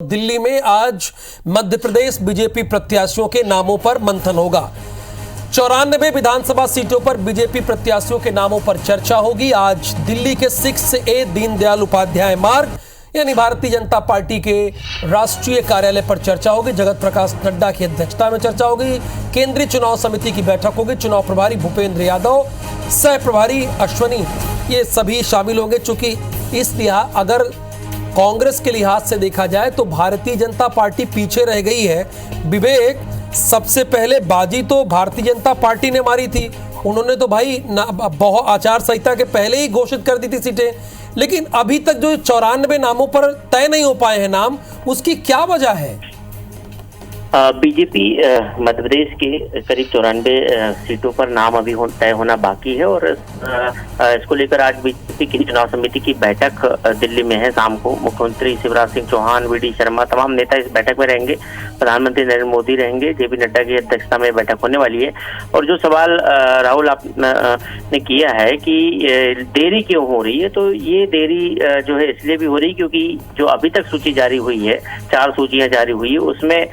दिल्ली में आज मध्य प्रदेश बीजेपी प्रत्याशियों के नामों पर मंथन होगा। 94 विधानसभा सीटों पर बीजेपी प्रत्याशियों के नामों पर चर्चा होगी। आज दिल्ली के 6A दीनदयाल उपाध्याय मार्ग यानी भारतीय जनता पार्टी के राष्ट्रीय कार्यालय पर चर्चा होगी। जगत प्रकाश नड्डा की अध्यक्षता में चर्चा होगी। केंद्रीय चुनाव समिति की बैठक होगी। चुनाव प्रभारी भूपेंद्र यादव, सह प्रभारी अश्वनी, ये सभी शामिल होंगे। चूंकि इस लिहाज अगर कांग्रेस के लिहाज से देखा जाए तो भारतीय जनता पार्टी पीछे रह गई है। विवेक, सबसे पहले बाजी तो भारतीय जनता पार्टी ने मारी थी। उन्होंने तो भाई बहुत आचार संहिता के पहले ही घोषित कर दी थी सीटें, लेकिन अभी तक जो 94 नामों पर तय नहीं हो पाए हैं नाम, उसकी क्या वजह है? बीजेपी मध्य प्रदेश के करीब 94 सीटों पर नाम अभी तय होना बाकी है और इसको लेकर आज बीजेपी की चुनाव समिति की बैठक दिल्ली में है। शाम को मुख्यमंत्री शिवराज सिंह चौहान, वीडी शर्मा, तमाम नेता इस बैठक में रहेंगे। प्रधानमंत्री नरेंद्र मोदी रहेंगे। जेपी नड्डा की अध्यक्षता में बैठक होने वाली है। और जो सवाल राहुल आपने किया है कि देरी क्यों हो रही है, तो ये देरी जो है इसलिए भी हो रही है क्योंकि जो अभी तक सूची जारी हुई है, 4 सूचियां जारी हुई है, उसमें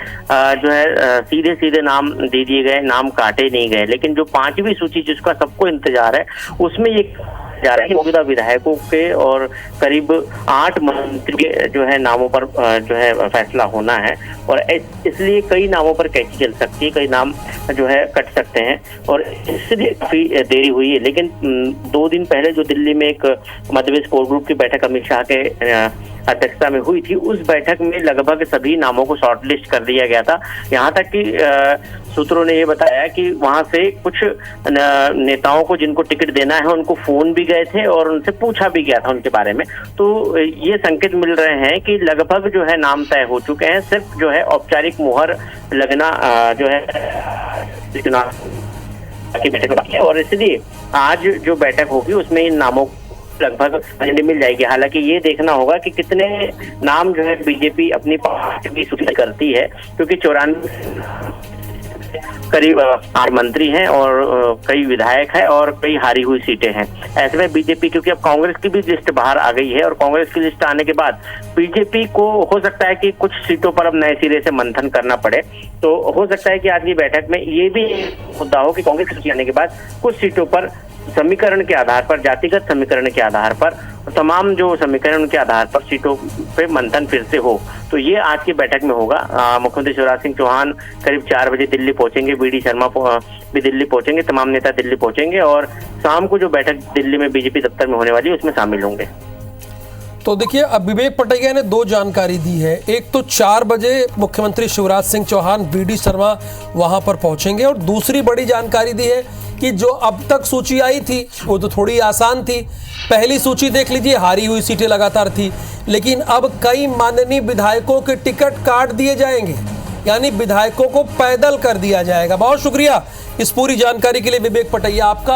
जो है सीधे सीधे नाम दे दिए गए, नाम काटे नहीं गए। लेकिन जो 5वीं सूची जिसका सबको इंतजार है, उसमें ये जा रहा है कि मौजूदा विधायकों के और करीब 8 मंत्री के जो है नामों पर जो है फैसला होना है। और इसलिए कई नामों पर कैंची चल सकती है, कई नाम जो है कट सकते हैं और इसलिए काफी देरी हुई है। लेकिन 2 दिन पहले जो दिल्ली में एक मध्य प्रदेश कोर ग्रुप की बैठक अमित शाह के अध्यक्षता में हुई थी, उस बैठक में लगभग सभी नामों को शॉर्टलिस्ट कर दिया गया था। यहाँ तक कि सूत्रों ने ये बताया कि वहां से कुछ नेताओं को जिनको टिकट देना है उनको फोन भी गए थे और उनसे पूछा भी गया था उनके बारे में। तो ये संकेत मिल रहे हैं कि लगभग जो है नाम तय हो चुके हैं। सिर्फ जो है औपचारिक मुहर लगना जो है चुनाव की बैठक में बाकी है और इसलिए आज जो बैठक होगी उसमें इन नामों लगभग मंजूरी मिल जाएगी। हालांकि ये देखना होगा कि कितने नाम जो है बीजेपी अपनी पार्टी की सूची करती है, क्योंकि 94 करीब 8 मंत्री हैं और कई विधायक हैं और कई हारी हुई सीटें हैं। ऐसे में बीजेपी, क्योंकि अब कांग्रेस की भी लिस्ट बाहर आ गई है और कांग्रेस की लिस्ट आने के बाद बीजेपी को हो सकता है कि कुछ सीटों पर अब नए सिरे से मंथन करना पड़े। तो हो सकता है कि आज की बैठक में ये भी मुद्दा हो कि कांग्रेस की सूची आने के बाद कुछ सीटों पर समीकरण के आधार पर, जातिगत समीकरण के आधार पर, तमाम जो समीकरण के आधार पर सीटों पे मंथन फिर से हो। तो ये आज की बैठक में होगा। मुख्यमंत्री शिवराज सिंह चौहान करीब 4 बजे दिल्ली पहुंचेंगे। वीडी शर्मा भी दिल्ली पहुंचेंगे। तमाम नेता दिल्ली पहुंचेंगे और शाम को जो बैठक दिल्ली में बीजेपी दफ्तर में होने वाली है उसमें शामिल होंगे। तो देखिए, अब विवेक पटैया ने 2 जानकारी दी है। एक तो 4 बजे मुख्यमंत्री शिवराज सिंह चौहान, वीडी शर्मा वहां पर पहुंचेंगे और दूसरी बड़ी जानकारी दी है कि जो अब तक सूची आई थी वो तो थोड़ी आसान थी। पहली सूची देख लीजिए, हारी हुई सीटें लगातार थी, लेकिन अब कई माननीय विधायकों के टिकट काट दिए जाएंगे, यानी विधायकों को पैदल कर दिया जाएगा। बहुत शुक्रिया इस पूरी जानकारी के लिए विवेक पटैया आपका।